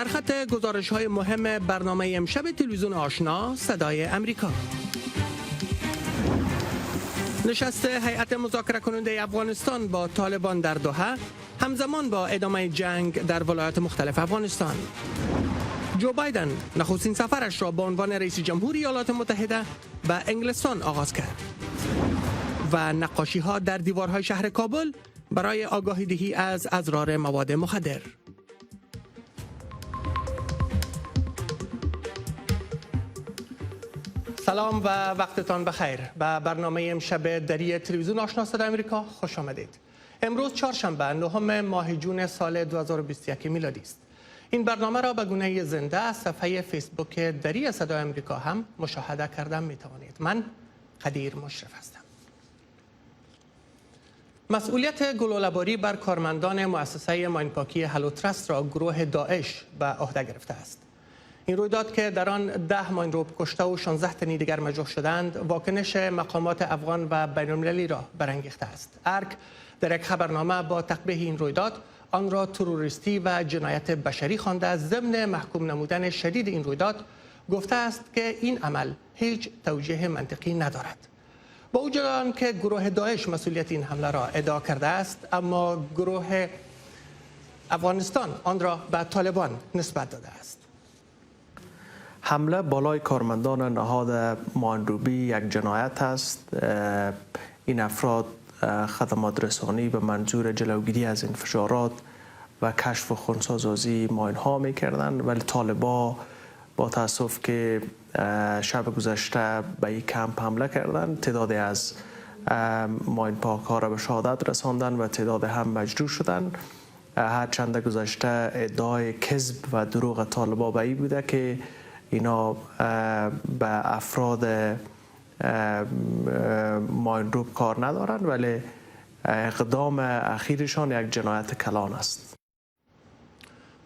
سرخط گزارش‌های مهم برنامه امشب تلویزیون آشنا صدای امریکا. نشست هیئت مذاکره کننده افغانستان با طالبان در دوحه همزمان با ادامه جنگ در ولایات مختلف افغانستان. جو بایدن نخستین سفرش را به عنوان رئیس جمهور ایالات متحده به انگلستان آغاز کرد. و نقاشی‌ها در دیوارهای شهر کابل برای آگاهی دهی از اضرار مواد مخدر. سلام و وقتتان بخیر. به برنامه امشب دری تلویزیون آشنا صدای امریکا خوش آمدید. امروز چهارشنبه 9 ماه جون سال 2021 میلادی است. این برنامه را به گونه زنده از صفحه فیسبوک دری صدای امریکا هم مشاهده کردن می توانید. من قدیر مشرف هستم. مسئولیت گلوله‌باری بر کارمندان مؤسسه ماینپاکی هلوترست را گروه داعش به عهده گرفته است. این رویداد که در آن 10 ماینروب کشته و 16 تن دیگر مجروح شدند، واکنش مقامات افغان و بین‌المللی را برانگیخته است. ارک در یک خبرنامه با تقبیح این رویداد آن را تروریستی و جنایت بشری خوانده، ضمن محکوم نمودن شدید این رویداد گفته است که این عمل هیچ توجیه منطقی ندارد. با وجود آنکه گروه داعش مسئولیت این حمله را ادعا کرده است، اما گروه افغانستان آن را به طالبان نسبت داده است. حمله بالای کارمندان نهاد ماینروبی یک جنایت است. این افراد خدمات رسانی به منظور جلوگیری از انفجارات و کشف و خنثی‌سازی ماین ها می‌کردند، ولی طالبان با تاسف که شب گذشته به این کمپ حمله کردند، تعدادی از ماین پاک ها را به شهادت رساندند و تعداد هم مجروح شدند. هرچند گذشته ادعای کذب و دروغ طالبان به این بوده که اینا به افراد ماینروب کار ندارند، ولی اقدام اخیرشان یک جنایت کلان است.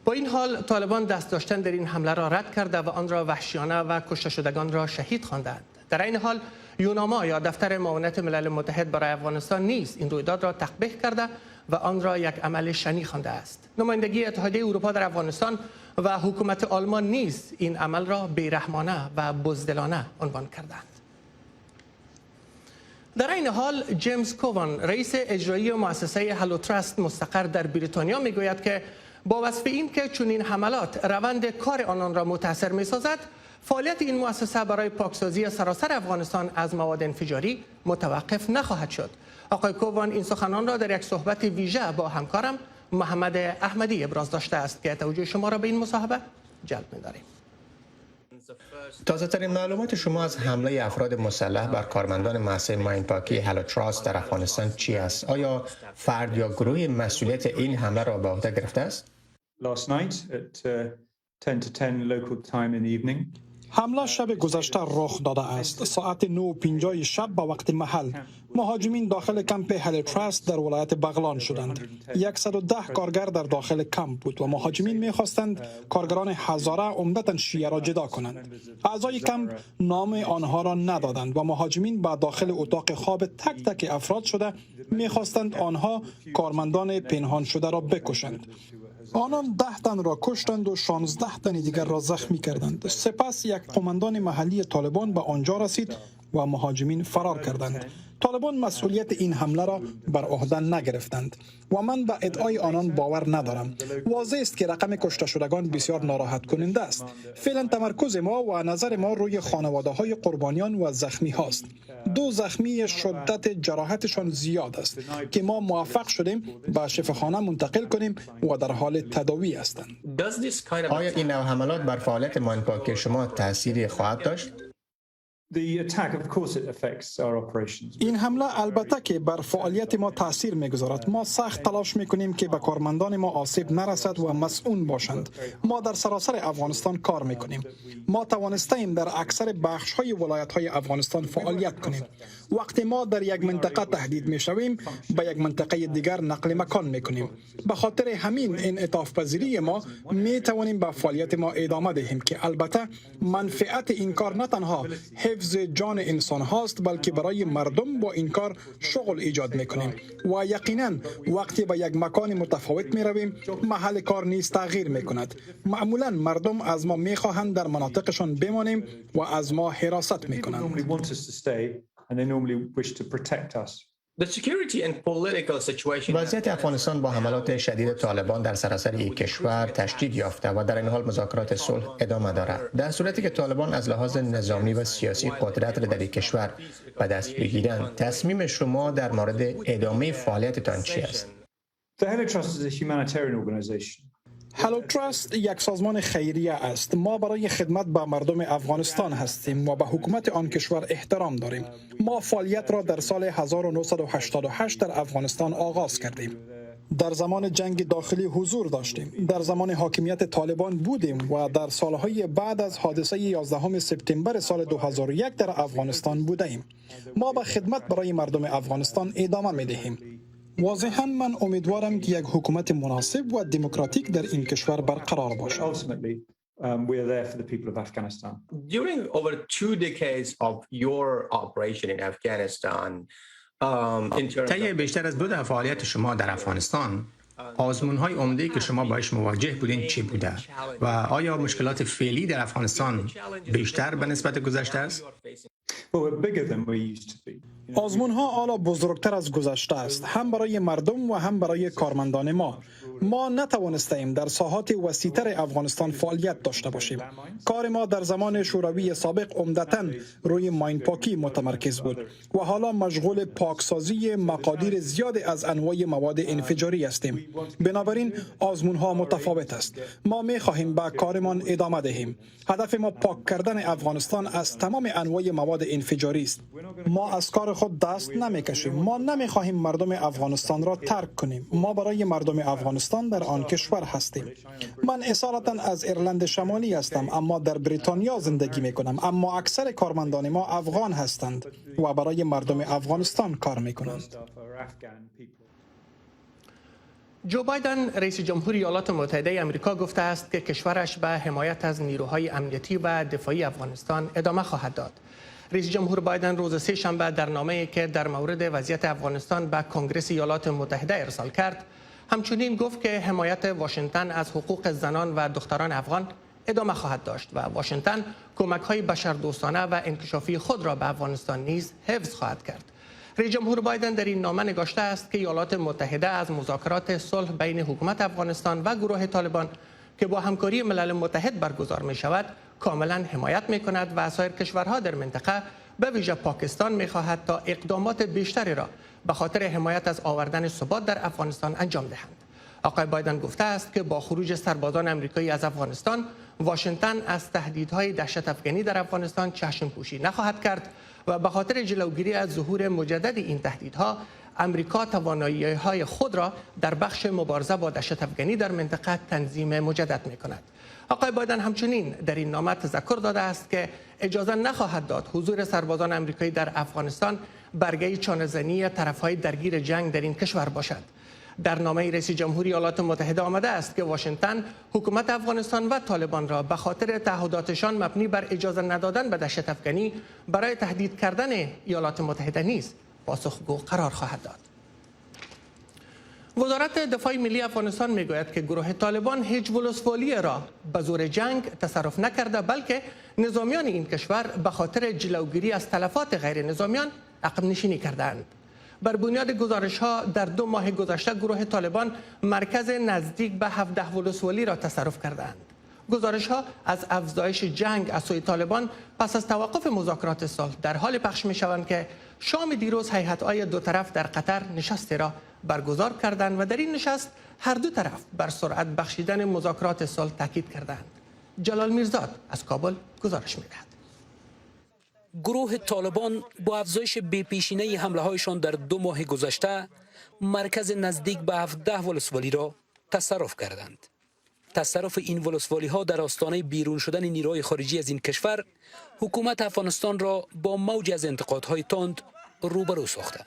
با این حال طالبان دست داشتن در این حمله را رد کرده و آن را وحشیانه و کشته شدگان را شهید خواندند. در این حال یوناما یا دفتر معاونت ملل متحد برای افغانستان نیز این رویداد را تقبیح کرده و آن را یک عمل شنی خوانده است. نمایندگی اتحادیه اروپا در افغانستان و حکومت آلمان نیز این عمل را بیرحمانه و بزدلانه عنوان کردند. در این حال جیمز کووان رئیس اجرایی مؤسسه هلوترست مستقر در بریتانیا میگوید که با وصف این که چنین حملات روند کار آنان را متاثر می‌سازد، فعالیت این مؤسسه برای پاکسازی سراسر افغانستان از مواد انفجاری متوقف نخواهد شد. آقای کووان این سخنان را در یک صحبت ویژه با همکارم محمد احمدی ابراز داشته است که توجه شما را به این مصاحبه جلب می‌داریم. تازه ترین معلومات شما از حمله افراد مسلح بر کارمندان مؤسسه ماینپاکی هلوترست در افغانستان چی است؟ آیا فرد یا گروهی مسئولیت این حمله را به عهده گرفته است؟ حمله شب گذشته رخ داده است. ساعت 9:50 شب به وقت محل مهاجمین داخل کمپ هلوترست در ولایت بغلان شدند. 110 کارگر در داخل کمپ بود و مهاجمین می‌خواستند کارگران هزاره عمدتاً شیعه را جدا کنند. اعضای کمپ نام آنها را ندادند و مهاجمین به داخل اتاق خواب تک تک افراد شده می‌خواستند آنها کارمندان پنهان شده را بکشند. آنان 10 تن را کشتند و 16 تن دیگر را زخمی کردند. سپس یک قماندان محلی طالبان به آنجا رسید و مهاجمین فرار کردند. طالبان مسئولیت این حمله را بر عهده نگرفتند و من به ادعای آنان باور ندارم. واضح است که رقم کشته شدگان بسیار ناراحت کننده است. فعلا تمرکز ما و نظر ما روی خانواده‌های قربانیان و زخمی هاست. 2 زخمی شدت جراحتشان زیاد است که ما موفق شدیم به شفاخانه منتقل کنیم و در حال تداوی هستند. آیا این نوع حملات بر فعالیت ماینپاکی شما تأثیری خواهد داشت؟ این حمله البته که بر فعالیت ما تاثیر میگذارد. ما سخت تلاش میکنیم که به کارمندان ما آسیب نرسد و مسئول باشند. ما در سراسر افغانستان کار میکنیم. ما توانستیم در اکثر بخش‌های ولایت‌های افغانستان فعالیت کنیم. وقتی ما در یک منطقه تهدید میشویم، به یک منطقه دیگر نقل مکان میکنیم. به خاطر همین انعطاف پذیری ما میتوانیم به فعالیت ما ادامه دهیم که البته منفعت این کار نه تنها حفظ حفظ جان انسان هاست، بلکه برای مردم با این کار شغل ایجاد میکنیم و یقینا وقتی به یک مکان متفاوت می رویم محل کار نیز تغییر میکند. معمولا مردم از ما میخواهند در مناطقشان بمانیم و از ما حراست میکنند. وضعیت افغانستان با حملات شدید طالبان در سراسر یک کشور تشدید یافته و در این حال مذاکرات صلح ادامه دارد. در صورتی که طالبان از لحاظ نظامی و سیاسی قدرت را در این کشور به دست بگیرند، تصمیم شما در مورد ادامه فعالیتتان چی است؟ هلو تراست یک سازمان خیریه است. ما برای خدمت به مردم افغانستان هستیم و به حکومت آن کشور احترام داریم. ما فعالیت را در سال 1988 در افغانستان آغاز کردیم. در زمان جنگ داخلی حضور داشتیم. در زمان حاکمیت طالبان بودیم و در سالهای بعد از حادثه 11 سپتامبر سال 2001 در افغانستان بودیم. ما به خدمت برای مردم افغانستان ادامه می‌دهیم. واضحاً من امیدوارم که یک حکومت مناسب و دموکراتیک در این کشور برقرار باشد. During over 2 decades of your operation in Afghanistan, طی بیشتر از 2 دهه فعالیت شما در افغانستان، آزمون‌های عمده‌ای که شما باهاش مواجه بودین چی بوده و آیا مشکلات فعلی در افغانستان بیشتر به نسبت گذشته است؟ آزمون ها حالا بزرگتر از گذشته است، هم برای مردم و هم برای کارمندان ما. ما نتوانستیم در ساحات وسیع‌تر افغانستان فعالیت داشته باشیم. کار ما در زمان شوروی سابق عمدتاً روی ماین پاکی متمرکز بود و حالا مشغول پاکسازی مقادیر زیاد از انواع مواد انفجاری هستیم. بنابراین آزمون ها متفاوت است. ما می خواهیم به کارمان ادامه دهیم. هدف ما پاک کردن افغانستان از تمام انواع مواد انفجاری است. ما از کار خود دست نمی‌کشیم. ما نمی‌خواهیم مردم افغانستان را ترک کنیم. ما برای مردم افغانستان در آن کشور هستیم. من اصالتاً از ایرلند شمالی هستم اما در بریتانیا زندگی می‌کنم، اما اکثر کارمندان ما افغان هستند و برای مردم افغانستان کار می‌کنند. جو بایدن رئیس جمهور ایالات متحده آمریکا گفته است که کشورش به حمایت از نیروهای امنیتی و دفاعی افغانستان ادامه خواهد داد. رئیس جمهور بایدن روز سه‌شنبه در نامه‌ای که در مورد وضعیت افغانستان به کنگره ایالات متحده ارسال کرد، همچنین گفت که حمایت واشنگتن از حقوق زنان و دختران افغان ادامه خواهد داشت و واشنگتن کمک‌های بشردوستانه و انکشافی خود را به افغانستان نیز حفظ خواهد کرد. رئیس جمهور بایدن در این نامه نگاشته است که ایالات متحده از مذاکرات صلح بین حکومت افغانستان و گروه طالبان که با همکاری ملل متحد برگزار می شود کاملا حمایت می کند و سایر کشورها در منطقه به ویژه پاکستان می خواهد تا اقدامات بیشتری را به خاطر حمایت از آوردن ثبات در افغانستان انجام دهند. آقای بایدن گفته است که با خروج سربازان آمریکایی از افغانستان، واشنگتن از تهدیدهای دهشت افغانی در افغانستان چشم پوشی نخواهد کرد و به خاطر جلوگیری از ظهور مجدد این تهدیدها، امریکا توانایی‌های خود را در بخش مبارزه با دهشت افغانی در منطقه تنظیم مجدد می‌کند. آقای بایدن همچنین در این نامه تذکر داده است که اجازه نخواهد داد حضور سربازان آمریکایی در افغانستان برگه چانه‌زنی طرف‌های درگیر جنگ در این کشور باشد. در نامه رئیس جمهور ایالات متحده آمده است که واشنگتن حکومت افغانستان و طالبان را به خاطر تعهداتشان مبنی بر اجازه ندادن به دهشت افغانی برای تهدید کردن ایالات متحده نیز پاسخگو قرار خواهد داد. وزارت دفاع ملی افغانستان میگوید که گروه طالبان هیچ ولسوالی را به زور جنگ تصرف نکرده، بلکه نظامیان این کشور به خاطر جلوگیری از تلفات غیر نظامیان عقب نشینی کردند. بر بنیاد گزارش‌ها در 2 ماه گذشته گروه طالبان مرکز نزدیک به 17 ولسوالی را تصرف کردند. گزارش‌ها از افزایش جنگ از سوی طالبان پس از توقف مذاکرات صلح در حال پخش می‌شوند که شام دیروز هیئت‌های دو طرف در قطر نشستی را برگزار کردند و در این نشست هر دو طرف بر سرعت بخشیدن مذاکرات صلح تاکید کردند. جلال میرزاد از کابل گزارش می‌دهد. گروه طالبان با افزایش بی‌پیشینه حمله‌هایشان در 2 ماه گذشته مرکز نزدیک به 17 ولسوالی را تصرف کردند. تصرف این ولسوالی‌ها در آستانه بیرون شدن نیروهای خارجی از این کشور حکومت افغانستان را با موج از انتقادهای تند روبرو ساخته.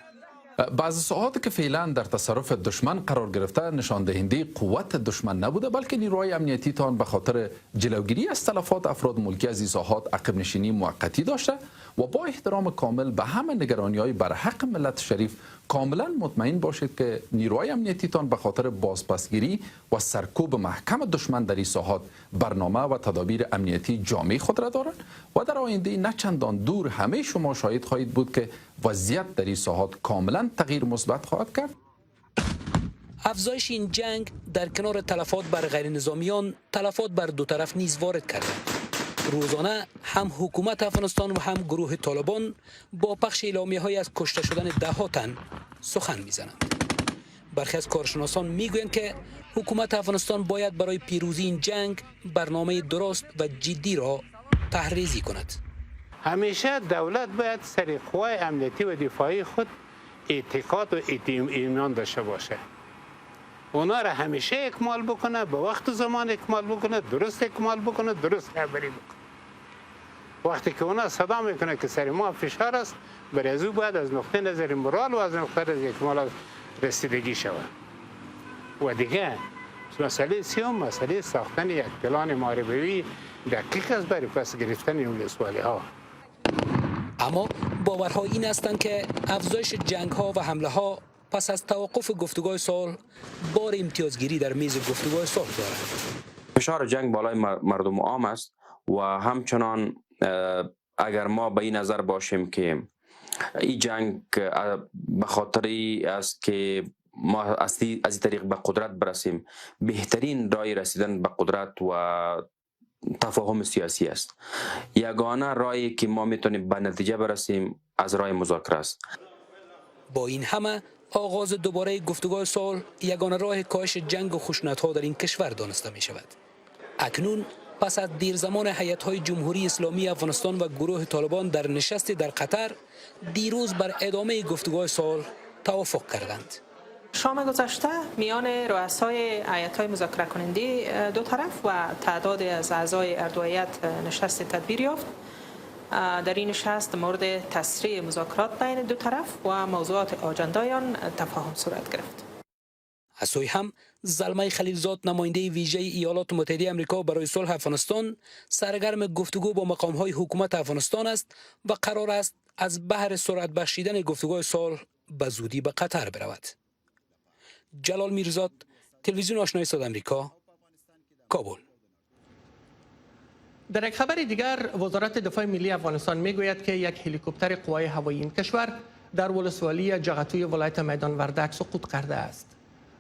بعض ساعاتی که فعلا در تصرف دشمن قرار گرفته نشان دهنده قوت دشمن نبوده، بلکه نیروهای امنیتی تان به خاطر جلوگیری از تلفات افراد ملکی از این ساحات عقب نشینی موقتی داشته و با احترام کامل به همه نگرانی‌های بر حق ملت شریف کاملا مطمئن باشید که نیروهای امنیتی تان به خاطر بازپسگیری و سرکوب محکم دشمن در این ساحات برنامه و تدابیر امنیتی جامع خود را دارند و در آینده نه چندان دور همه شما شاهد خواهید بود که وضعیت در این ساحات کاملا تغییر مثبت خواهد کرد. افزایش این جنگ در کنار تلفات بر غیر نظامیان تلفات بر دو طرف نیز وارد کرده. روزانه هم حکومت افغانستان و هم گروه طالبان با پخش اعلامیه‌های از کشته شدن ده‌ها تن سخن می‌زنند. برخی از کارشناسان می‌گویند که حکومت افغانستان باید برای پیروزی این جنگ برنامه درست و جدی را طرح‌ریزی کند. همیشه دولت باید سر قوای امنیتی و دفاعی خود اعتقاد و ایمان داشته باشه. اونا را همیشه اکمال بکنه، به وقت و زمان اکمال بکنه، درست اکمال بکنه، درست خبری بکنه. وقتی که اونا صدا میکنه که سر ما فشار است، برای از او باید از نقطه نظر مورال و از نقطه نظر اکمال رسیدگی شود. و دیگه مسئله سیوم مسئله ساختن یک پلان محاربه‌ای دقیق است برای پس گرفتن این ولسوالی‌ها. اما باورها این هستند که افزایش جنگ‌ها و حمله‌ها پس از توقف گفتگوهای صلح بار امتیازگیری در میز گفتگوهای صلح دارد. فشار جنگ بالای مردم عام است و همچنان اگر ما به این نظر باشیم که این جنگ به خاطری است که ما از این طریق به قدرت برسیم، بهترین راه رسیدن به قدرت و تفاهم سیاسی است. یگانه راهی که ما میتونیم به نتیجه برسیم از راه مذاکره است. با این همه آغاز دوباره گفتگوهای صلح یگانه راه کاهش جنگ و خشونت‌ها در این کشور دانسته می شود. اکنون پس از دیر زمان هیئت‌های جمهوری اسلامی افغانستان و گروه طالبان در نشستی در قطر دیروز بر ادامه گفتگوهای صلح توافق کردند. شام گذشته میان رؤسای هیئت‌های مذاکره کننده دو طرف و تعدادی از اعضای اردو هیئت نشست تدبیر یافت. در این نشست مورد تسریع مذاکرات بین دو طرف و موضوعات آجندای آن تفاهم صورت گرفت. از سوی هم زلمه خلیلزاد نماینده ویژه ایالات متحده آمریکا برای صلح افغانستان سرگرم گفتگو با مقام‌های حکومت افغانستان است و قرار است از بهر سرعت بخشیدن گفتگوهای صلح به زودی به قطر برود. جلال میرزاد، تلویزیون آشنای صدای آمریکا، کابل. در یک خبر دیگر وزارت دفاع ملی افغانستان میگوید که یک هلیکوپتر قوای هوایی این کشور در ولسوالی جغتوی ولایت میدان وردک سقوط کرده است.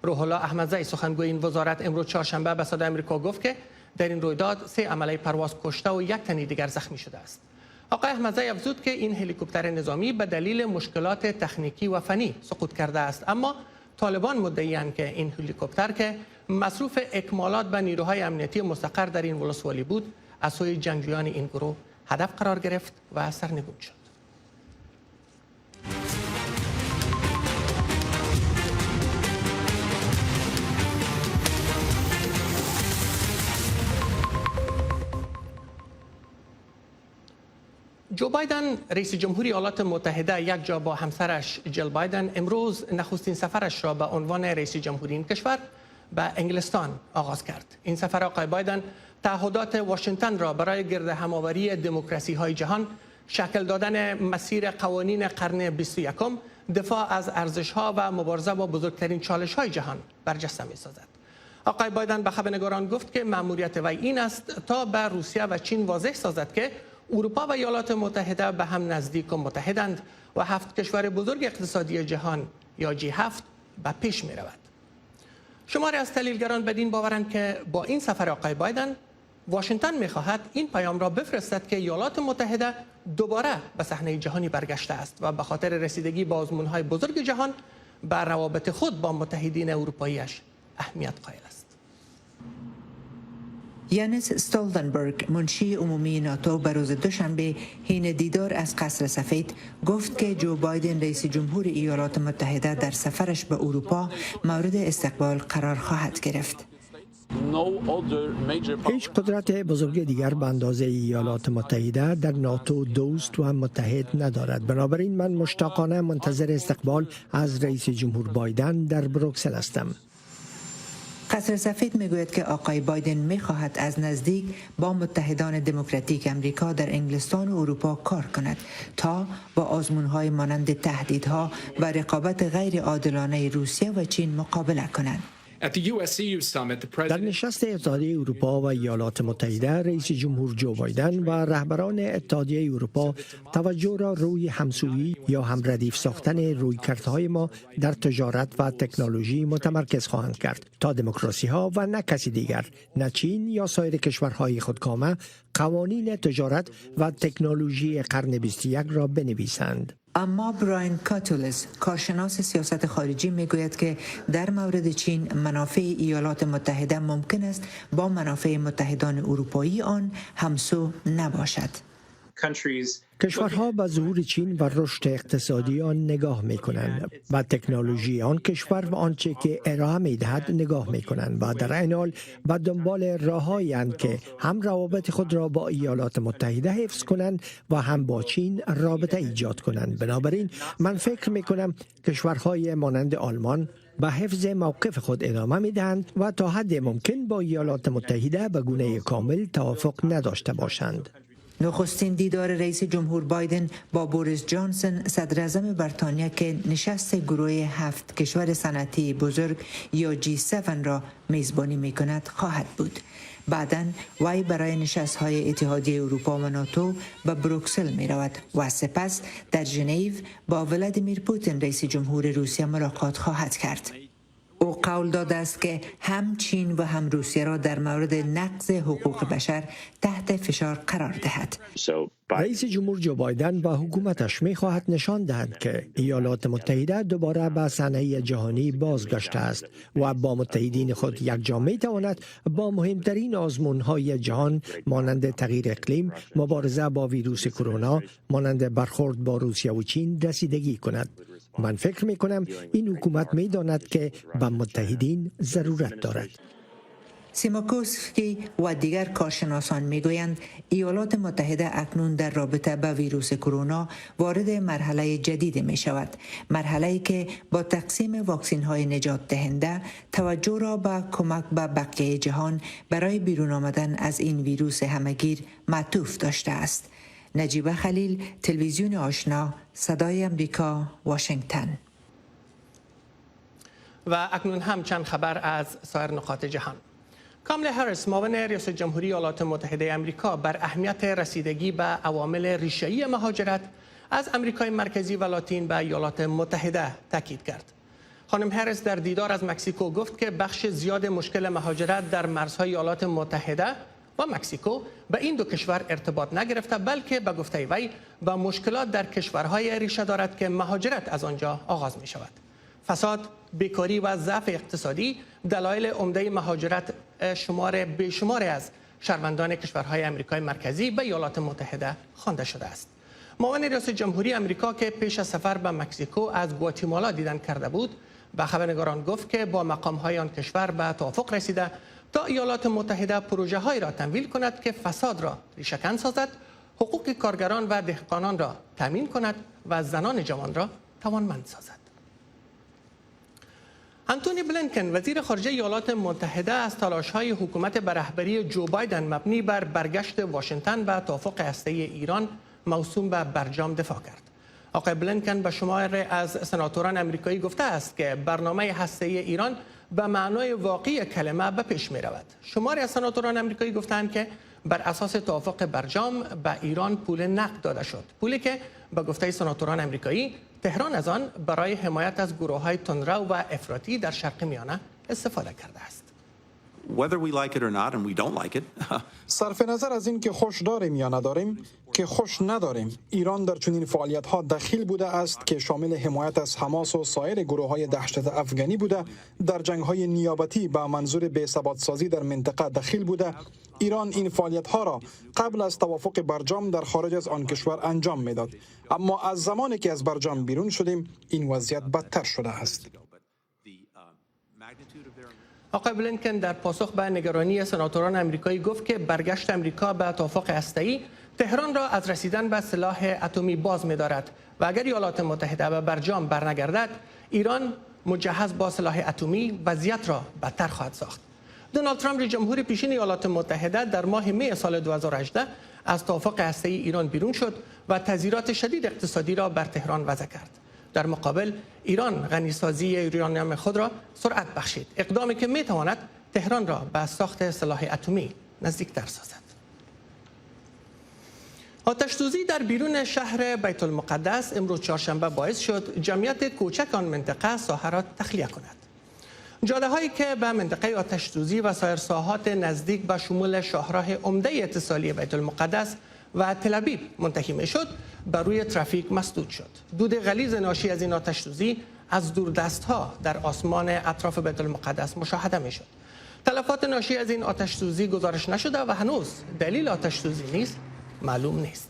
روح الله احمدزی سخنگوی این وزارت امروز چهارشنبه به صدای آمریکا گفت که در این رویداد 3 عمله پرواز کشته و 1 تن دیگر زخمی شده است. آقای احمدزی افزود که این هلیکوپتر نظامی به دلیل مشکلات تکنیکی و فنی سقوط کرده است، اما طالبان مدعی‌اند که این هلیکوپتر که مصروف اکمالات به نیروهای امنیتی مستقر در این ولسوالی بود از سوی جنگجویان این گروه هدف قرار گرفت و سرنگون شد. جو بایدن رئیس جمهوری ایالات متحده یک جا با همسرش جیل بایدن امروز نخستین سفرش را به عنوان رئیس جمهوری این کشور به انگلستان آغاز کرد. این سفر آقای بایدن تعهدات واشنگتن را برای گرد همآوری دموکراسی های جهان، شکل دادن مسیر قوانین قرن 21، دفاع از ارزش ها و مبارزه با بزرگترین چالش های جهان برجسته می سازد. آقای بایدن به خبرنگاران گفت که مأموریت وی این است تا به روسیه و چین واضح سازد که اروپا و ایالات متحده به هم نزدیک و متحدند و 7 کشور بزرگ اقتصادی جهان یا G7 به پیش می رود. شماری از تحلیلگران بدین باورند که با این سفر آقای بایدن واشنگتن می‌خواهد این پیام را بفرستد که ایالات متحده دوباره به صحنه جهانی برگشته است و به خاطر رسیدگی به آزمون‌های بزرگ جهان بر روابط خود با متحدین اروپایی‌اش اهمیت قائل است. یانس استولتنبرگ منشی عمومی ناتو به روز دوشنبه حین دیدار از قصر سفید گفت که جو بایدن رئیس جمهور ایالات متحده در سفرش به اروپا مورد استقبال قرار خواهد گرفت. هیچ قدرت بزرگ دیگر به اندازه ایالات متحده در ناتو دوست و متحد ندارد. بنابراین من مشتاقانه منتظر استقبال از رئیس جمهور بایدن در بروکسل هستم. قصر سفید میگوید که آقای بایدن میخواهد از نزدیک با متحدان دموکراتیک امریکا در انگلستان و اروپا کار کند تا با آزمونهای مانند تهدیدها و رقابت غیر عادلانه روسیه و چین مقابله کنند. در نشست اتحادیه اروپا و ایالات متحده رئیس جمهور جو بایدن و رهبران اتحادیه اروپا توجه را روی همسویی یا همردیف ساختن رویکردهای ما در تجارت و تکنولوژی متمرکز خواهند کرد تا دموکراسی ها و نه کسی دیگر، نه چین یا سایر کشورهای خودکامه، قوانین تجارت و تکنولوژی قرن 21 را بنویسند. اما براین کاتولس کارشناس سیاست خارجی میگوید که در مورد چین منافع ایالات متحده ممکن است با منافع متحدان اروپایی آن همسو نباشد. کشورها به ظهور چین و رشد اقتصادی آن نگاه می کنند و تکنولوژی آن کشور و آنچه که ارائه می دهد نگاه می کنند و در این حال به دنبال راههایی اند که هم روابط خود را با ایالات متحده حفظ کنند و هم با چین رابطه ایجاد کنند. بنابراین من فکر می کنم کشورهای مانند آلمان به حفظ موقف خود ادامه می دهند و تا حد ممکن با ایالات متحده به گونه کامل توافق نداشته باشند. نخستین دیدار رئیس جمهور بایدن با بوریس جانسون صدر اعظم بریتانیا که نشست گروه 7 کشور صنعتی بزرگ یا G7 را میزبانی می کند خواهد بود. بعداً وی برای نشست‌های اتحادیه اروپا و ناتو به بروکسل می رود و سپس در ژنو با ولادیمیر پوتین رئیس جمهور روسیه ملاقات خواهد کرد. او قول داده است که هم چین و هم روسیه را در مورد نقض حقوق بشر تحت فشار قرار دهد. رئیس جمهور جو بایدن و حکومتش می خواهد نشان دهد که ایالات متحده دوباره به صحنه جهانی بازگشته است و با متحدین خود یکجا می تواند با مهمترین آزمون‌های جهان مانند تغییر اقلیم، مبارزه با ویروس کرونا، مانند برخورد با روسیه و چین رسیدگی کند. من فکر می کنم این حکومت می داند که به متحدین ضرورت دارد. سیماکوفسکی و دیگر کارشناسان میگویند ایالات متحده اکنون در رابطه با ویروس کرونا وارد مرحله جدید می شود. مرحله‌ای که با تقسیم واکسین های نجات دهنده توجه را به کمک به بقیه جهان برای بیرون آمدن از این ویروس همه‌گیر معطوف داشته است. نجیبه خلیل، تلویزیون آشنا، صدای امریکا، واشنگتن. و اکنون هم چند خبر از سایر نقاط جهان. کاملا هریس معاون رئیس جمهوری ایالات متحده آمریکا بر اهمیت رسیدگی به عوامل ریشه‌ای مهاجرت از آمریکای مرکزی و لاتین به ایالات متحده تاکید کرد. خانم هریس در دیدار از مکزیکو گفت که بخش زیاد مشکل مهاجرت در مرزهای ایالات متحده و مکزیکو به این دو کشور ارتباط نگرفته، بلکه به گفته وی به مشکلات در کشورهای ریشه دارد که مهاجرت از آنجا آغاز می شود. فساد، بیکاری و ضعف اقتصادی دلایل عمده مهاجرت بیشماری از شهروندان کشورهای آمریکای مرکزی به ایالات متحده خوانده شده است. معاون رئیس جمهوری آمریکا که پیش از سفر به مکزیکو از گواتیمالا دیدن کرده بود، به خبرنگاران گفت که با مقام‌های آن کشور به توافق رسیده تا ایالات متحده پروژه هایی را تمویل کند که فساد را ریشه‌کن سازد، حقوق کارگران و دهقانان را تامین کند و زنان جوان را توانمند سازد. آنتونی بلینکن وزیر خارجه ایالات متحده از تلاش‌های حکومت به رهبری جو بایدن مبنی بر برگشت واشنگتن به توافق هسته‌ای ایران موسوم به برجام دفاع کرد. آقای بلینکن به شماری از سناتوران آمریکایی گفته است که برنامه هسته‌ای ایران به معنای واقعی کلمه به پیش می رود. شماری از سناتوران آمریکایی گفتند که بر اساس توافق برجام به ایران پول نقد داده شد، پولی که به گفته سناتوران آمریکایی تهران از آن برای حمایت از گروه‌های تندرو و افراطی در شرق میانه استفاده کرده است. صرف نظر از این که خوش داریم یا نداریم، که خوش نداریم، ایران در چنین فعالیت‌ها دخیل بوده است که شامل حمایت از حماس و سایر گروه‌های دهشت افغانی بوده، در جنگ‌های نیابتی با منظور بی‌ثبات‌سازی در منطقه دخیل بوده. ایران این فعالیت‌ها را قبل از توافق برجام در خارج از آن کشور انجام می‌داد، اما از زمانی که از برجام بیرون شدیم این وضعیت بدتر شده است. آقای بلینکن در پاسخ به نگرانی سناتوران امریکایی گفت که برگشت امریکا به توافق هسته‌ای تهران را از رسیدن به سلاح اتمی باز می‌دارد و اگر ایالات متحده به برجام برنگردد ایران مجهز با سلاح اتمی وضعیت را بدتر خواهد ساخت. دونالد ترامپ رئیس جمهور پیشین ایالات متحده در ماه می سال 2018 از توافق هسته‌ای ایران بیرون شد و تضییعات شدید اقتصادی را بر تهران وضع کرد. در مقابل ایران غنیسازی یورانیم خود را سرعت بخشید، اقدامی که میتواند تهران را به ساخت سلاح اتمی نزدیکتر سازد. آتش‌سوزی در بیرون شهر بیت المقدس امروز چهارشنبه باعث شد جمعیت کوچک آن منطقه ساحه را تخلیه کند. جاده هایی که به منطقه آتش‌سوزی و سایر ساحات نزدیک به شمول شاهراه عمده اتصالی بیت المقدس و تل‌آویو منتهی میشد بر روی ترافیک مسدود شد. دود غلیظ ناشی از این آتش‌سوزی از دوردست‌ها در آسمان اطراف بیت المقدس مشاهده میشد. تلفات ناشی از این آتش‌سوزی گزارش نشده و هنوز دلیل آتش‌سوزی نیز معلوم نیست.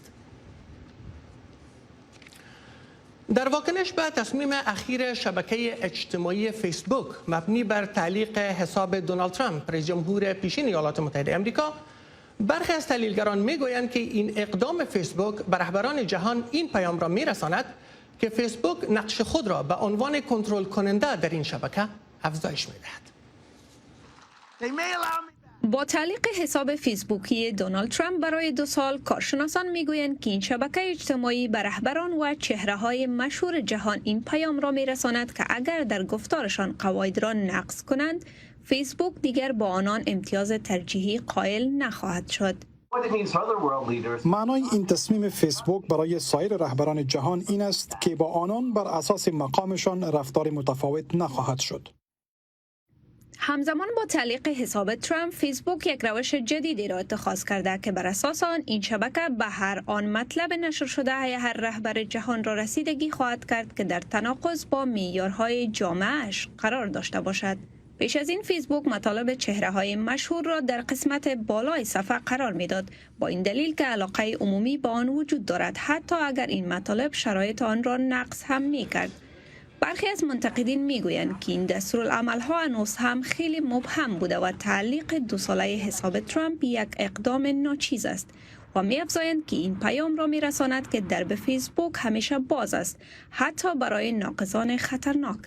در واکنش به تصمیم اخیر شبکه اجتماعی فیسبوک مبنی بر تعلیق حساب دونالد ترامپ رئیس جمهور پیشین ایالات متحده آمریکا، برخی از تحلیلگران میگویند که این اقدام فیسبوک به رهبران جهان این پیام را میرساند که فیسبوک نقش خود را به عنوان کنترل کننده در این شبکه افزایش میدهد. با تعلیق حساب فیسبوکی دونالد ترامپ برای 2 سال، کارشناسان میگویند که این شبکه اجتماعی به رهبران و چهره‌های مشهور جهان این پیام را میرساند که اگر در گفتارشان قواعد را نقض کنند، فیسبوک دیگر با آنان امتیاز ترجیحی قائل نخواهد شد. معنای این تصمیم فیسبوک برای سایر رهبران جهان این است که با آنان بر اساس مقامشان رفتار متفاوت نخواهد شد. همزمان با تعلیق حساب ترامپ، فیسبوک یک روش جدیدی را اتخاذ کرده که بر اساس آن این شبکه به هر آن مطلب نشر شده هر رهبر جهان را رسیدگی خواهد کرد که در تناقض با معیارهای جامعه‌اش قرار داشته باشد. پیش از این فیسبوک مطالب چهره‌های مشهور را در قسمت بالای صفحه قرار میداد، با این دلیل که علاقه عمومی با آن وجود دارد، حتی اگر این مطالب شرایط آن را نقض هم می‌کرد. برخی از منتقدین میگویند که این دستورالعمل‌ها هنوز هم خیلی مبهم بوده و تعلیق 2 ساله حساب ترامپ یک اقدام ناچیز است و می‌افزایند که این پیام را می‌رساند که درب فیسبوک همیشه باز است، حتی برای ناقضان خطرناک.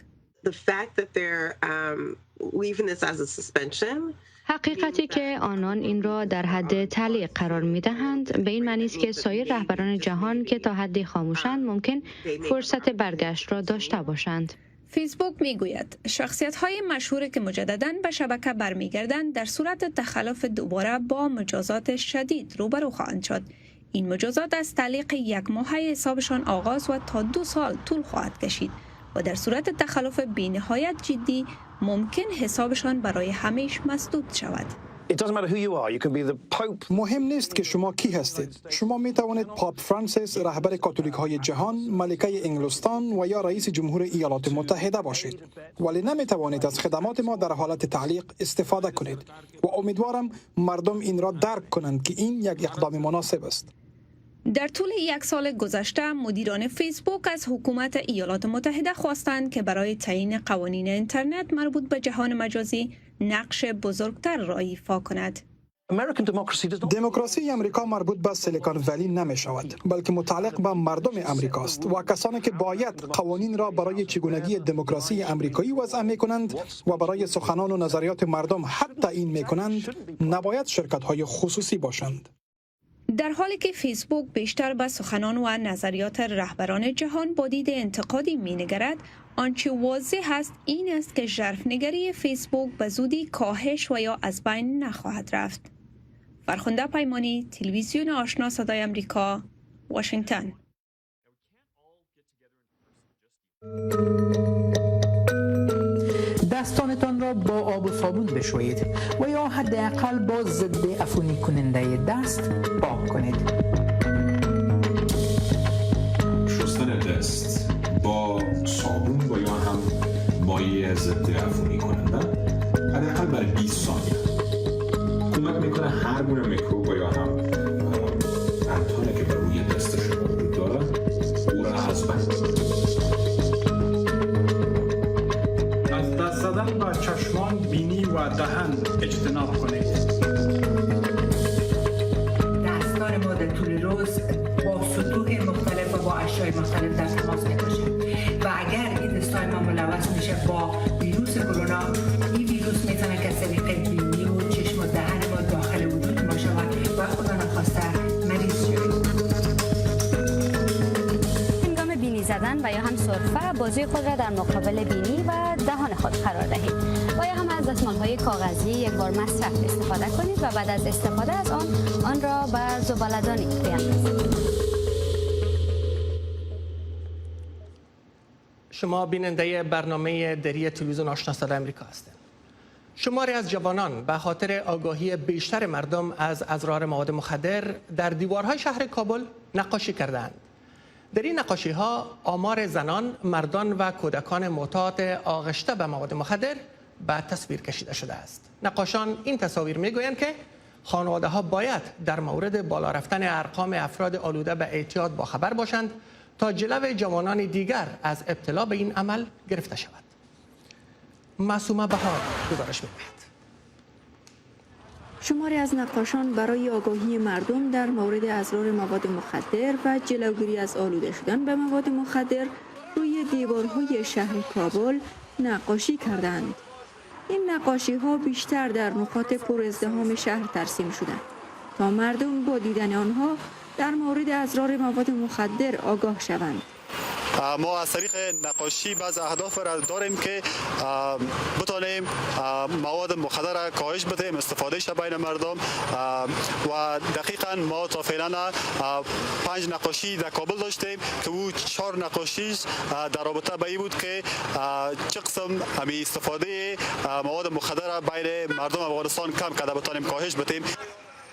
حقیقتی که آنان این را در حد تعلیق قرار می دهند به این معنی است که سایر رهبران جهان که تا حدی خاموشند ممکن فرصت برگشت را داشته باشند. فیسبوک میگوید شخصیت‌های مشهوری که مجدداً به شبکه برمیگردند در صورت تخلف دوباره با مجازات شدید روبرو خواهند شد. این مجازات از تعلیق 1 ماه حسابشان آغاز و تا 2 سال طول خواهد کشید و در صورت تخلف بی‌نهایت جدی ممکن حسابشان برای همیشه مسدود شود. مهم نیست که شما کی هستید. شما می توانید پاپ فرانسیس، رهبر کاتولیک های جهان، ملکه انگلستان و یا رئیس جمهور ایالات متحده باشید، ولی نمی توانید از خدمات ما در حالت تعلیق استفاده کنید و امیدوارم مردم این را درک کنند که این یک اقدام مناسب است. در طول 1 سال گذشته مدیران فیسبوک از حکومت ایالات متحده خواستند که برای تعیین قوانین اینترنت مربوط به جهان مجازی نقش بزرگتر را ایفا کند. دموکراسی امریکا مربوط به سیلیکون ولی نمی شود، بلکه متعلق به مردم امریکا است و کسانی که باید قوانین را برای چگونگی دموکراسی امریکایی وضع می کنند و برای سخنان و نظریات مردم حتی این می کنند، نباید شرکت های خصوصی باشند. در حالی که فیسبوک بیشتر به سخنان و نظریات رهبران جهان با دید انتقادی می‌نگرد، آنچه واضح است این است که ژرف‌نگری فیسبوک به زودی کاهش و یا از بین نخواهد رفت. فرخنده پیمانی، تلویزیون آشنا صدای آمریکا، واشنگتن. دستانتان را با آب و صابون بشویید و یا حداقل با ضد عفونی کننده دست پاک کنید. شستن دست با صابون و یا هم مایع ضد عفونی کننده حداقل برای 20 ثانیه کمک میکنه هر گونه میکروب و یا هم انتانی که بر روی دست شما وجود داره او را از بین زدن به چشمان، بینی و و دهن اجتناب کنید. دستان ما در طول روز با سطوح مختلف و با اشیاء مختلف در تماس میباشیم و اگر این دستای ما ملوث میشه با ویروس کرونا، این ویروس میتونه که از طریق بینی و چشم و دهن ما داخل وجود ما شود و خدا نخواسته مریض شوید. هنگام بینی زدن و یا هم سرفه، بازوی خود را در مقابل بینی و دهان خود قرار دهید و یا هم از دستمال‌های کاغذی یک بار مصرف استفاده کنید و بعد از استفاده از آن را به زباله‌دانی بیاندازید. شما بیننده برنامه دری تلویزیون آشنا صدای آمریکا هستید. شماری از جوانان به خاطر آگاهی بیشتر مردم از اضرار مواد مخدر در دیوارهای شهر کابل نقاشی کردند. در این نقاشی ها آمار زنان، مردان و کودکان معتاد آغشته به مواد مخدر به تصویر کشیده شده است. نقاشان این تصاویر میگویند که خانواده ها باید در مورد بالا رفتن ارقام افراد آلوده به اعتیاد باخبر باشند تا جلو جوانان دیگر از ابتلا به این عمل گرفته شود. معصومه بهار گزارش می‌دهد. شماری از نقاشان برای آگاهی مردم در مورد اضرار مواد مخدر و جلوگیری از آلوده شدن به مواد مخدر روی دیوارهای شهر کابل نقاشی کردند. این نقاشی ها بیشتر در نقاط پر ازدحام شهر ترسیم شدند تا مردم با دیدن آنها در مورد اضرار مواد مخدر آگاه شوند. ما از طریق نقاشی بعض اهداف را داریم که بتانیم مواد مخدر را کاهش بدهیم، استفاده شه بین مردم و دقیقاً ما تا فعلا 5 نقاشی در کابل داشتیم که او 4 نقاشی در رابطه به این بود که چه قسم همی استفاده مواد مخدر را بین مردم افغانستان کم کرده بتانیم کاهش بدهیم.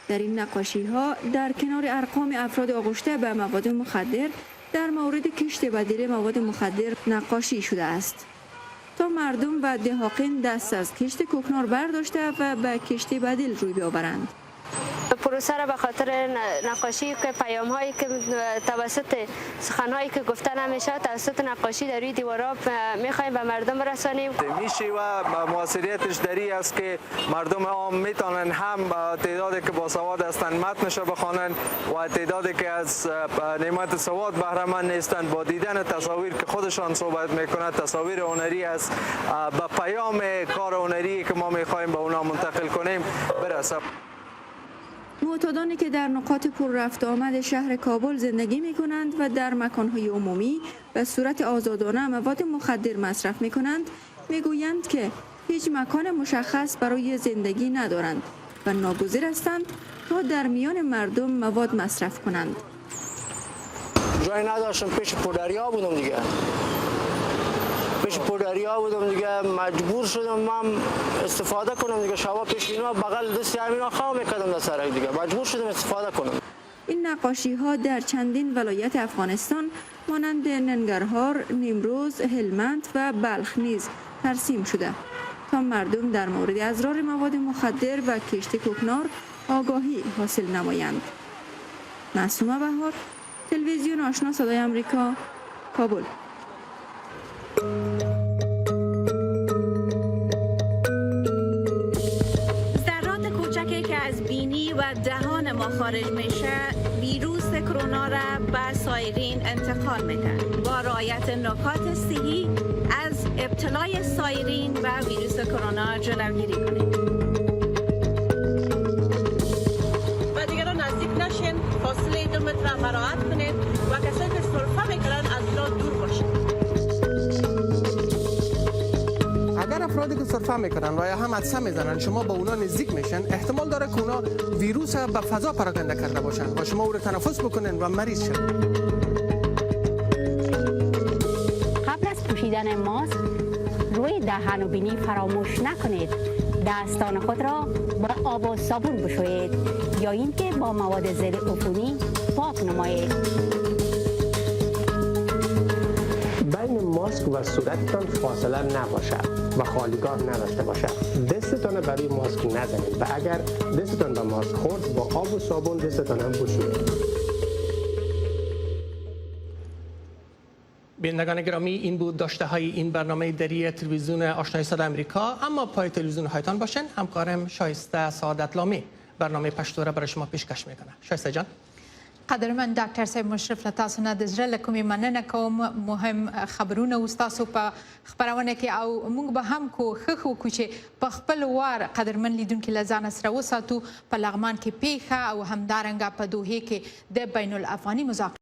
در این نقاشی ها در کنار ارقام افراد آغشته به مواد مخدر در مورد کشت بدیل مواد مخدر نقاشی شده است تا مردم و دهاقین دست از کشت کوکنار برداشته و به کشت بدیل روی بیاورند. پروسه را به خاطر نقاشی که پیام هایی که توسط سخن هایی که گفته نمیشه توسط نقاشی در روی دیوارا میخوایم به مردم رسانیم. میشه و موثریتش دری است که مردم عام میتونن هم تعدادی که با سواد هستند متنش بخوانند و تعدادی که از نعمت سواد بهره مند نیستند با دیدن تصاویر که خودشان صحبت میکنند، تصاویر هنری است، به پیام کار هنری که ما میخوایم به اونا منتقل کنیم برسه. معتادانی که در نقاط پر رفت آمد شهر کابل زندگی می کنند و در مکانهای عمومی به صورت آزادانه مواد مخدر مصرف می کنند می گویند که هیچ مکان مشخص برای زندگی ندارند و ناگزیر هستند تا در میان مردم مواد مصرف کنند. جای نداشتم، پیش پودریا بودم دیگه. پیش پودریا بودم دیگه، مجبور شدم من استفاده کنم دیگه. شبا پیش اینا بغل دستی همینا خواه میکردم در سرک دیگه، مجبور شدم استفاده کنم. این نقاشی ها در چندین ولایت افغانستان مانند ننگرهار، نیمروز، هلمند و بلخ نیز ترسیم شده تا مردم در مورد اضرار مواد مخدر و کشت کوکنار آگاهی حاصل نمایند. معصومه بهار، تلویزیون آشنا صدای آمریکا، کابل. ذرات کوچکی که از بینی و دهان ما خارج میشه ویروس کرونا را به سایرین انتقال میده. با رعایت نکات صحی از ابتلای سایرین به ویروس کرونا جلوگیری کنید. و دیگران نزدیک نشین، فاصله 2 متر مراعات کنید و کسایی که سرفه میکنن از اونها دور باشید. اگر افرادی که سرفه میکنن و یا هم عطسه میزنن شما با اونا نزدیک میشن، احتمال داره که اونا ویروس به فضا پراکنده کرده باشن و شما او رو تنفس بکنن و مریض شن. قبل از پوشیدن ماسک روی دهن و بینی فراموش نکنید. دستان خود را با آب و صابون بشویید یا اینکه با مواد ضد عفونی پاک نمایید. بین ماسک و صورتتان فاصله نباشد و خالیگاه نداشته باشد. دستتان برای ماسک نزنید و اگر دستتان به ماسک خورد با آب و صابون دستتان هم بشویید. بینندگان گرامی، این بود داشته های این برنامه دری تلویزیون آشنای صدا امریکا. اما پای تلویزیون هایتان باشین. همکارم شایسته سعادت لامی برنامه پشتو را برای شما پیشکش میکنه. شایسته جان. قدرمن ډاکټر صاحب مشرف له تاسو نه د زړه له کومې مننه کوم. مهم خبرونه اوس تاسو په خپرونه کې او موږ به هم کوښښ وکړو چې په خپل وار قدرمن لیدونکي له ځانه سره وساتو. په لغمان کې پیښه او همدارنګه په دوحې کې د بین الافغاني مذاکرات